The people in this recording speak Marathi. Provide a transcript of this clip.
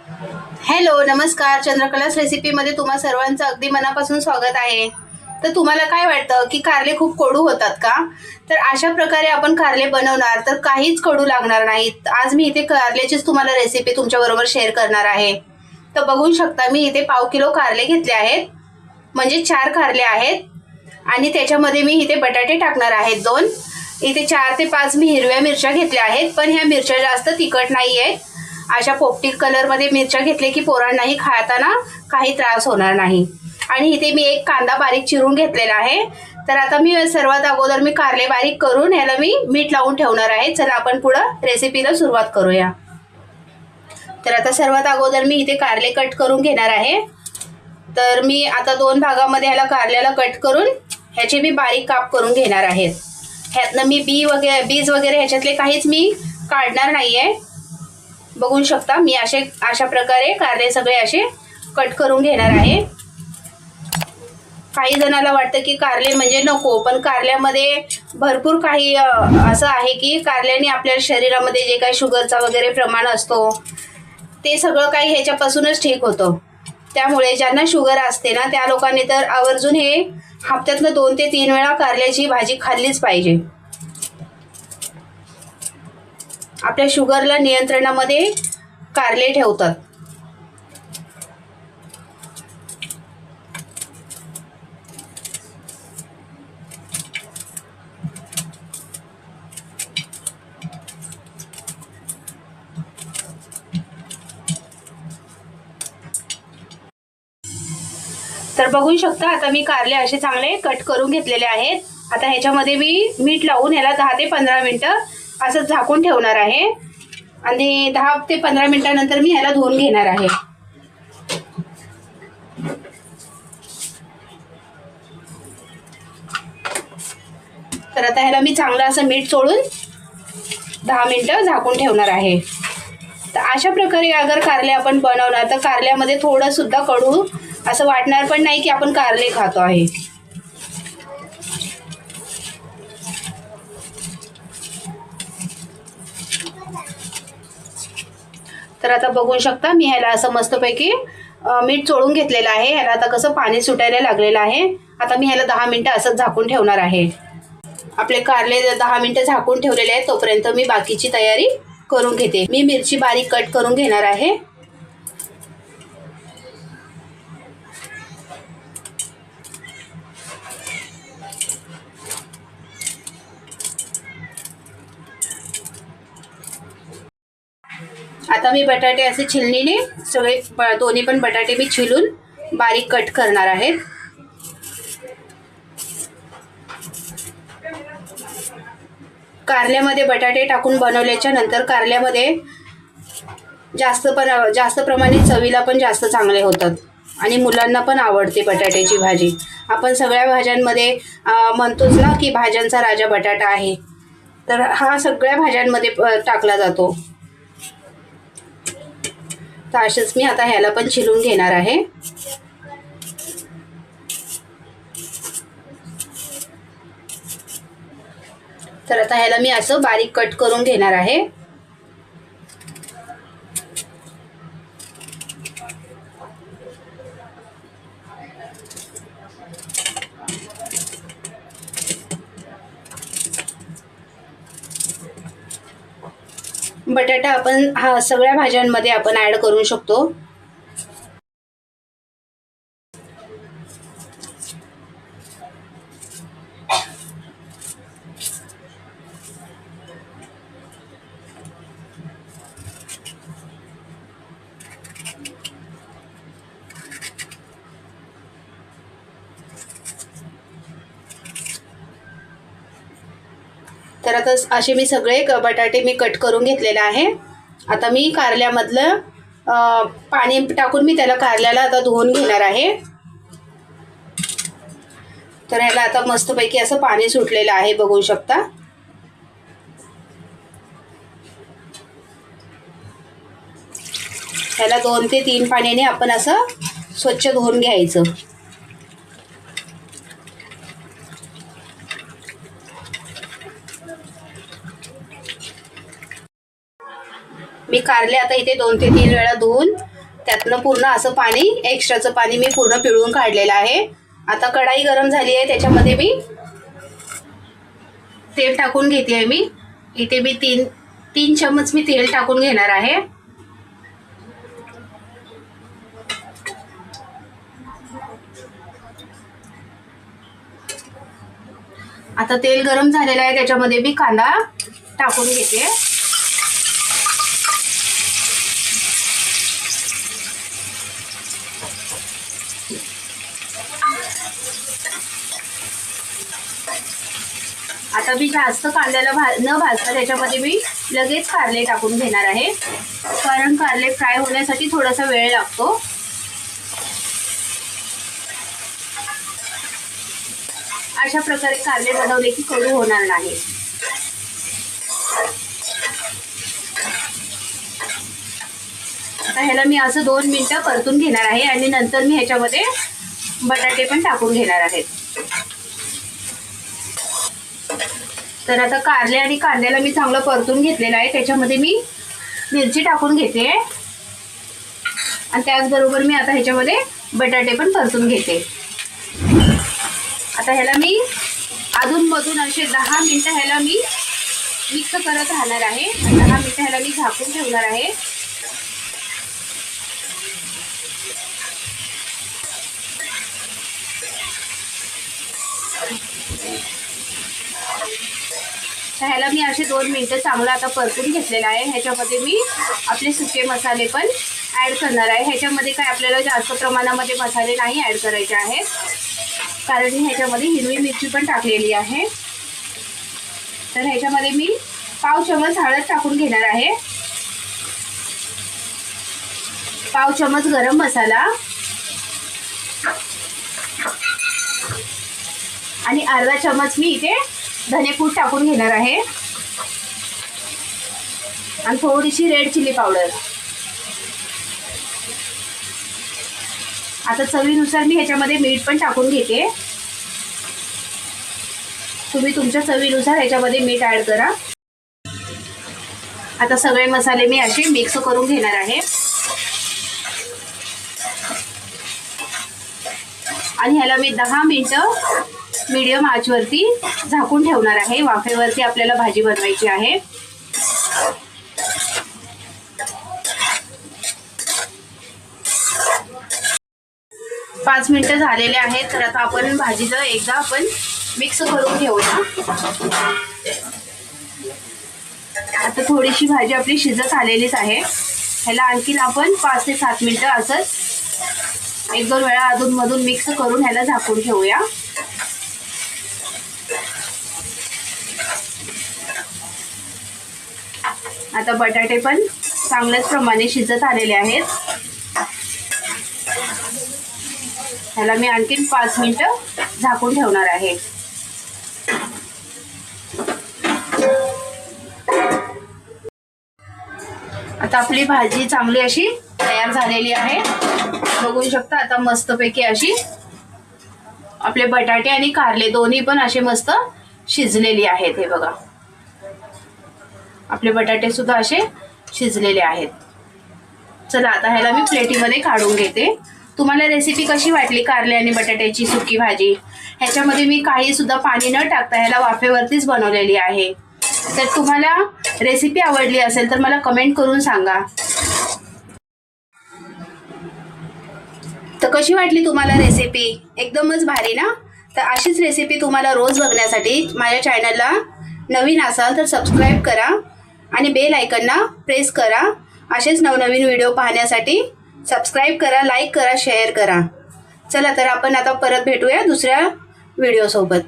हॅलो, नमस्कार. चंद्रकलास रेसिपीमध्ये तुम्हा सर्वांचं अगदी मनापासून स्वागत आहे. तर तुम्हाला काय वाटतं की कारले खूप कडू होतात का? तर अशा प्रकारे आपण कारले बनवणार तर काहीच कडू लागणार नाहीत. आज मी इथे कारल्याचीच तुम्हाला रेसिपी तुमच्याबरोबर शेअर करणार आहे. तर बघू शकता मी इथे पाव किलो कारले घेतले आहेत, म्हणजे 4 कारले आहेत. आणि त्याच्यामध्ये मी इथे बटाटे टाकणार आहेत 2. इथे 4 ते 5 मी हिरव्या मिरच्या घेतल्या आहेत, पण ह्या मिरच्या जास्त तिखट नाही आहेत. अशा पोपटी कलरमध्ये मिरच्या घेतल्या की पोरांनाही खाताना काही त्रास होणार नाही. आणि इथे मी एक कांदा बारीक चिरून घेतलेला आहे. तर आता मी सर्वात अगोदर मी कारले बारीक करून ह्याला मी मीठ लावून ठेवणार आहे. चला आपण पुढे रेसिपीला सुरुवात करूया. तर आता सर्वात अगोदर मी इथे कारले कट करून घेणार आहे. तर मी आता 2 भागामध्ये ह्याला कारल्याला कट करून ह्याचे मी बारीक काप करून घेणार आहे. ह्यातनं मी बीज वगैरे ह्याच्यातले काहीच मी काढणार नाहीये. बघू शकता मी अशा प्रकारे कारले सगळे असे कट करून घेणार आहे. काही जणांना वाटतं की कारले म्हणजे नको, पण कारल्यामध्ये भरपूर काही असं आहे की कारल्याने आपल्या शरीरामध्ये जे काही शुगरचा वगैरे प्रमाण असतो ते सगळं काही ह्याच्यापासूनच ठीक होतं. त्यामुळे ज्यांना शुगर असते ना त्या लोकांनी तर आवर्जून हे हप्त्यातनं 2 ते 3 वेळा कारल्याची भाजी खाल्लीच पाहिजे. आपल्या शुगरला नियंत्रणामध्ये कारले ठेवतात. तर बघू शकता आता मी कारले असे चांगले कट करून घेतलेले आहेत. आता ह्याच्यामध्ये मी मीठ लावून ह्याला 10 ते 15 मिनिटं असं झाकून ठेवणार आहे. आणि 10 ते 15 मिनिटानंतर मी ह्याला धुवून घेणार आहे. तर आता ह्याला मी चांगलं असं मीठ चोळून 10 मिनिटं झाकून ठेवणार आहे. तर अशा प्रकारे अगर कारले आपण बनवणार तर कारल्यामध्ये थोडं सुद्धा कडू असं वाटणार पण नाही की आपण कारले खातो आहे. तर आता बघू शकता मी ह्याला असं मस्तपैकी मीठ चोळून घेतलेलं आहे. ह्याला आता कसं पाणी सुटायला लागलेलं आहे. आता मी ह्याला 10 मिनिटं असंच झाकून ठेवणार आहे. आपले कारले 10 मिनिटं झाकून ठेवलेले आहेत तोपर्यंत मी बाकीची तयारी करून घेते. मी मिरची बारीक कट करून घेणार आहे. आता मी बटाटे असे छिलनीने सगळे दोन्ही पण बटाटे मी छिलून बारीक कट करणार आहेत. कारल्यामध्ये बटाटे टाकून बनवल्याच्या नंतर कारल्यामध्ये जास्त प्रमाणात चवीला पण जास्त चांगले होतात आणि मुलांना पण आवडते बटाट्याची भाजी. आपण सगळ्या भाज्यांमध्ये म्हणतोच ना की भाज्यांचा राजा बटाटा आहे, तर हा सगळ्या भाज्यांमध्ये टाकला जातो. तर असेच मी आता ह्याला पण छिलून घेणार आहे. तर आता ह्याला मी असं बारीक कट करून घेणार आहे. बटाटा आपण सगळ्या भाज्यांमध्ये आपण ऍड करू शकतो. तर आता असे मी सगळे बटाटे मी कट करून घेतलेले आहे. आता मी कारल्यामधलं पाणी टाकून मी त्याला कारल्याला आता धुवून घेणार आहे. तर ह्याला आता मस्तपैकी असं पाणी सुटलेलं आहे, बघू शकता. ह्याला 2 ते 3 पाण्याने आपण असं स्वच्छ धुवून घ्यायचं. मी कारले आता इथे 2 ते 3 वेळा धुवून त्यातनं पूर्ण असं पाणी, एक्स्ट्राचं पाणी मी पूर्ण पिळून काढलेलं आहे. आता कढाई गरम झाली आहे, त्याच्यामध्ये मी तेल टाकून घेते आहे. मी इथे मी तीन चम्मच मी तेल टाकून घेणार आहे. आता तेल गरम झालेलं आहे, त्याच्यामध्ये मी कांदा टाकून घेते. आता मी जास्त कांद्याला न भाजता त्याच्यामध्ये मी लगेच कारले टाकून घेणार आहे, कारण कारले फ्राय होण्यासाठी थोडासा वेळ लागतो. अशा प्रकारे कारले बनवले की कडू होणार नाही. आता ह्याला मी असं 2 मिनिटं परतून घेणार आहे आणि नंतर मी ह्याच्यामध्ये बटाटे पण टाकून घेणार आहेत. तर आता कारले आणि कांद्याला मी चांगलं परतून घेतलेलं आहे. त्याच्यामध्ये मी मिरची टाकून घेते आणि त्याचबरोबर मी आता ह्याच्यामध्ये बटाटे पण परतून घेते. आता ह्याला मी अधूनमधून असे 10 मिनिटं ह्याला मी मिक्स करत राहणार आहे. 10 मिनिटं ह्याला मी झाकून ठेवणार आहे. तर ह्याला मी असे 2 मिनिटं चांगलं आता परतून घेतलेलं आहे. ह्याच्यामध्ये मी आपले सुके मसाले पण ॲड करणार आहे. ह्याच्यामध्ये काय आपल्याला जास्त प्रमाणामध्ये मसाले नाही ॲड करायचे आहेत, कारण मी ह्याच्यामध्ये हिरवी मिरची पण टाकलेली आहे. तर ह्याच्यामध्ये मी पाव चमच हळद टाकून घेणार आहे, पाव चमच गरम मसाला आणि अर्धा चमच मी इथे धनेपूड टाकून घेणार आहे आणि थोडीशी रेड चिली पावडर. आता चवीनुसार मी ह्याच्यामध्ये मीठ पण टाकून घेते. तुम्ही तुमच्या चवीनुसार ह्याच्यामध्ये मीठ ॲड करा. आता सगळे मसाले मी असे मिक्स करून घेणार आहे आणि ह्याला मी 10 मिनिटं मीडियम आचवरती झाकून ठेवणार आहे. वाफेवरती आपल्याला भाजी बनवायची आहे. पाच मिनिटं झालेले आहेत. तर आता आपण भाजीचं एकदा आपण मिक्स करून घेऊया. आता थोडीशी भाजी आपली शिजत आलेलीच आहे. ह्याला आणखीन आपण 5 ते 7 मिनिटं असंच 1-2 वेळा अधूनमधून मिक्स करून ह्याला झाकून ठेवूया. आता बटाटे पण चांगल्याच प्रमाणे शिजत आलेले आहेत. ह्याला मी आणखीन 5 मिनिटं झाकून ठेवणार आहे. आता आपली भाजी चांगली अशी तयार झालेली आहे. बघू शकता आता मस्तपैकी अशी आपले बटाटे आणि कारले दोन्ही पण असे मस्त शिजलेली आहेत. हे बघा, आपले बटाटे सुद्धा असे शिजलेले आहेत. चला आता ह्याला मी प्लेटीमध्ये काढून घेते. तुम्हाला रेसिपी कशी वाटली कारले आणि बटाट्याची सुकी भाजी? ह्याच्यामध्ये मी काही सुद्धा पाणी न टाकता ह्याला वाफेवरतीच बनवलेली आहे. तर तुम्हाला रेसिपी आवडली असेल तर मला कमेंट करून सांगा. तर कशी वाटली तुम्हाला रेसिपी? एकदमच भारी ना? तर अशीच रेसिपी तुम्हाला रोज बघण्यासाठी माझ्या चॅनलला नवीन असाल तर सबस्क्राईब करा आणि बेल आयकॉनला प्रेस करा. असेच नवनवीन व्हिडिओ पाहण्यासाठी सबस्क्राईब करा, लाईक करा, शेअर करा. चला तर आपण आता परत भेटूया दुसऱ्या व्हिडिओसोबत.